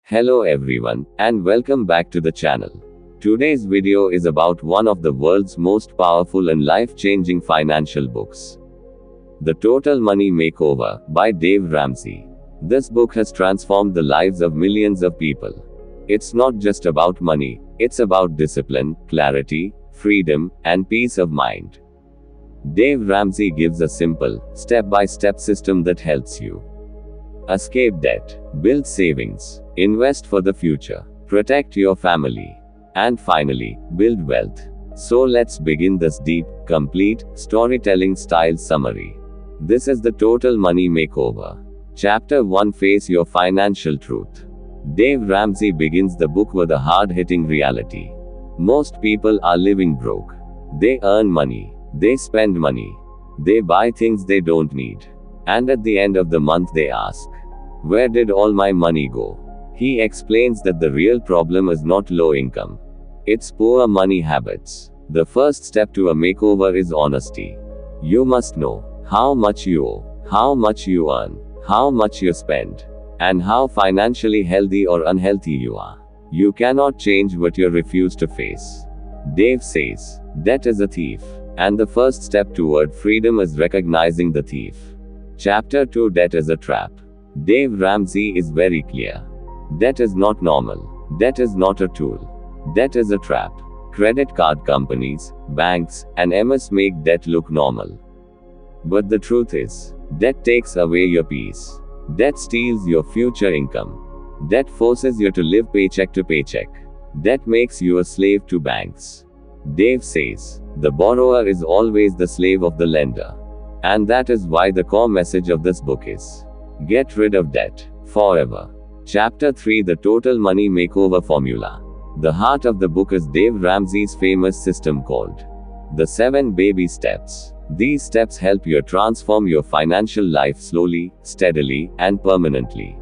Hello everyone, and welcome back to the channel. Today's video is about one of the world's most powerful and life-changing financial books. The Total Money Makeover, by Dave Ramsey. This book has transformed the lives of millions of people. It's not just about money, it's about discipline, clarity, freedom, and peace of mind. Dave Ramsey gives a simple, step-by-step system that helps you escape debt, build savings, invest for the future, protect your family, and finally, build wealth. So let's begin this deep, complete, storytelling style summary. This is the Total Money Makeover. Chapter 1: Face Your Financial Truth. Dave Ramsey begins the book with a hard-hitting reality. Most people are living broke. They earn money, they spend money, they buy things they don't need. And at the end of the month they ask, where did all my money go? He explains that the real problem is not low income. It's poor money habits. The first step to a makeover is honesty. You must know how much you owe, how much you earn, how much you spend, and how financially healthy or unhealthy you are. You cannot change what you refuse to face. Dave says, debt is a thief, and the first step toward freedom is recognizing the thief. Chapter 2: Debt is a Trap. Dave Ramsey is very clear. Debt is not normal. Debt is not a tool. Debt is a trap. Credit card companies, banks, and MS make debt look normal. But the truth is, debt takes away your peace. Debt steals your future income. Debt forces you to live paycheck to paycheck. Debt makes you a slave to banks. Dave says, the borrower is always the slave of the lender. And that is why the core message of this book is, get rid of debt, forever. Chapter 3: The Total Money Makeover Formula. The heart of the book is Dave Ramsey's famous system called the 7 Baby Steps. These steps help you transform your financial life slowly, steadily, and permanently.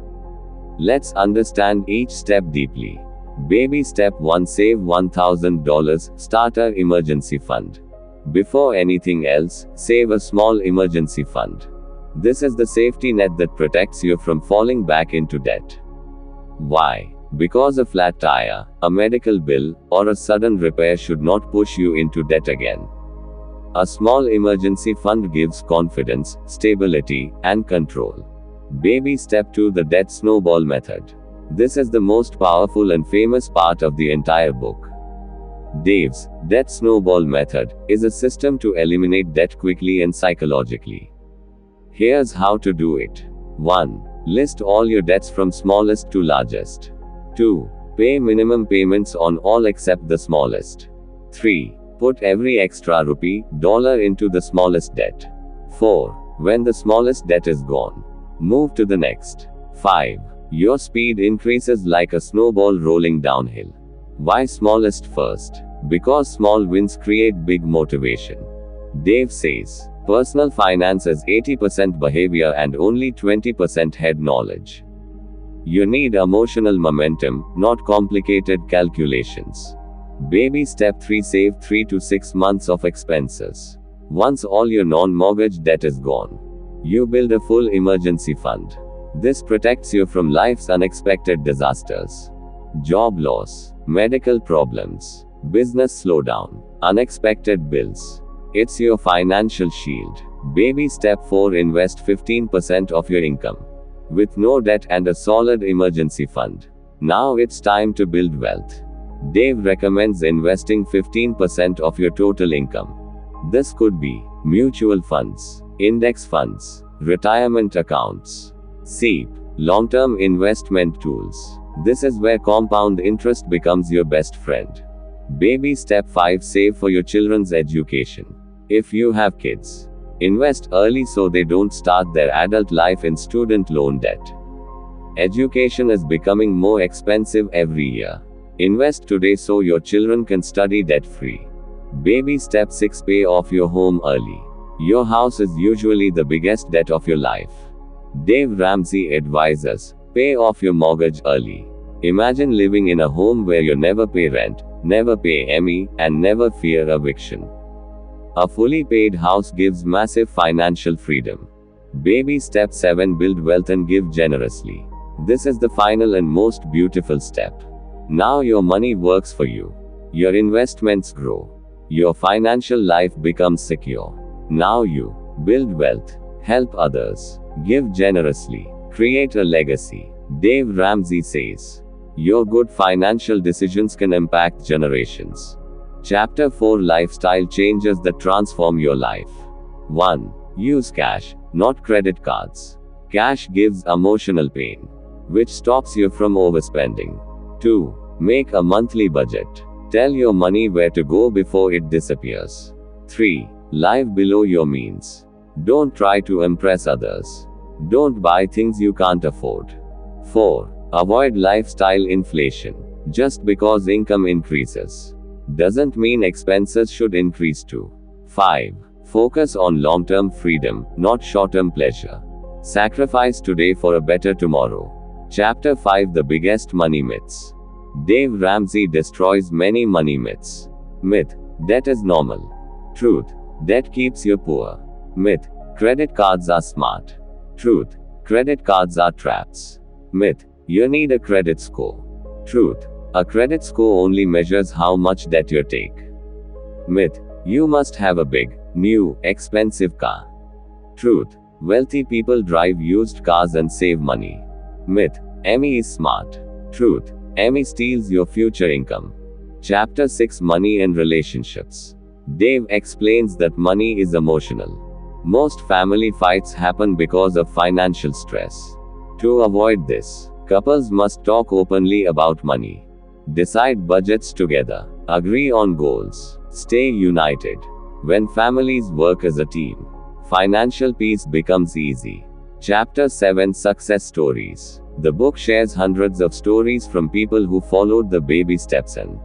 Let's understand each step deeply. Baby Step 1: Save $1,000, start an emergency fund. Before anything else, save a small emergency fund. This is the safety net that protects you from falling back into debt. Why? Because a flat tire, a medical bill, or a sudden repair should not push you into debt again. A small emergency fund gives confidence, stability, and control. Baby Step 2: The Debt Snowball Method. This is the most powerful and famous part of the entire book. Dave's Debt Snowball Method is a system to eliminate debt quickly and psychologically. Here's how to do it. 1. List all your debts from smallest to largest. 2. Pay minimum payments on all except the smallest. 3. Put every extra rupee, dollar into the smallest debt. 4. When the smallest debt is gone, move to the next. 5. Your speed increases like a snowball rolling downhill. Why smallest first? Because small wins create big motivation. Dave says, personal finance is 80% behavior and only 20% head knowledge. You need emotional momentum, not complicated calculations. Baby Step 3: Save 3 to 6 months of expenses. Once all your non-mortgage debt is gone, you build a full emergency fund. This protects you from life's unexpected disasters. Job loss, medical problems, business slowdown, unexpected bills. It's your financial shield. Baby Step 4: Invest 15% of your income. With no debt and a solid emergency fund, now it's time to build wealth. Dave recommends investing 15% of your total income. This could be mutual funds, index funds, retirement accounts, SEP, long-term investment tools. This is where compound interest becomes your best friend. Baby Step 5: Save for your children's education. If you have kids, invest early so they don't start their adult life in student loan debt. Education is becoming more expensive every year. Invest today so your children can study debt-free. Baby Step 6: Pay off your home early. Your house is usually the biggest debt of your life. Dave Ramsey advises, pay off your mortgage early. Imagine living in a home where you never pay rent, never pay ME, and never fear eviction. A fully paid house gives massive financial freedom. Baby Step 7: Build wealth and give generously. This is the final and most beautiful step. Now your money works for you. Your investments grow. Your financial life becomes secure. Now you build wealth, help others, give generously, create a legacy. Dave Ramsey says, your good financial decisions can impact generations. Chapter 4 Lifestyle Changes that Transform Your Life. 1. Use cash, not credit cards. Cash gives emotional pain, which stops you from overspending. 2. Make a monthly budget. Tell your money where to go before it disappears. 3. Live below your means. Don't try to impress others. Don't buy things you can't afford. 4. Avoid lifestyle inflation. Just because income increases doesn't mean expenses should increase too. 5. Focus on long-term freedom, not short-term pleasure. Sacrifice today for a better tomorrow. Chapter 5 The Biggest Money Myths. Dave Ramsey destroys many money myths. Myth: debt is normal. Truth: debt keeps you poor. Myth: credit cards are smart. Truth: credit cards are traps. Myth: you need a credit score. Truth: a credit score only measures how much debt you take. Myth: you must have a big, new, expensive car. Truth: wealthy people drive used cars and save money. Myth: Emmy is smart. Truth: Emmy steals your future income. Chapter 6 Money and Relationships. Dave explains that money is emotional. Most family fights happen because of financial stress. To avoid this, couples must talk openly about money. Decide budgets together. Agree on goals. Stay united. When families work as a team, financial peace becomes easy. Chapter 7 Success Stories. The book shares hundreds of stories from people who followed the baby steps and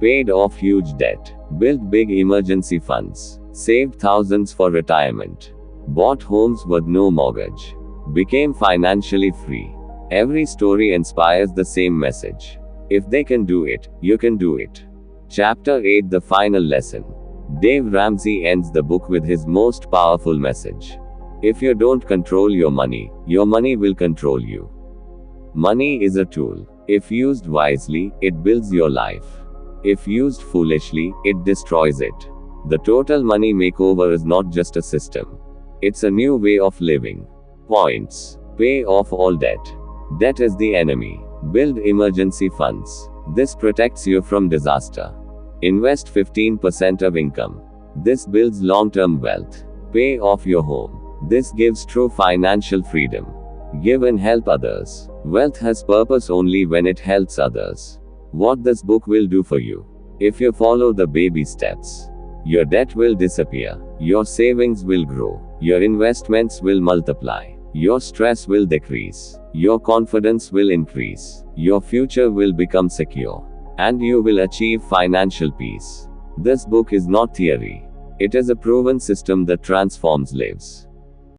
paid off huge debt, built big emergency funds, saved thousands for retirement, bought homes with no mortgage, became financially free. Every story inspires the same message. If they can do it, you can do it. Chapter 8 The Final Lesson. Dave Ramsey ends the book with his most powerful message. If you don't control your money will control you. Money is a tool. If used wisely, it builds your life. If used foolishly, it destroys it. The Total Money Makeover is not just a system. It's a new way of living. Points. Pay off all debt. Debt is the enemy. Build emergency funds. This protects you from disaster. Invest 15% of income. This builds long-term wealth. Pay off your home. This gives true financial freedom. Give and help others. Wealth has purpose only when it helps others. What this book will do for you. If you follow the baby steps, your debt will disappear. Your savings will grow. Your investments will multiply. Your stress will decrease. Your confidence will increase. Your future will become secure. And you will achieve financial peace. This book is not theory. It is a proven system that transforms lives.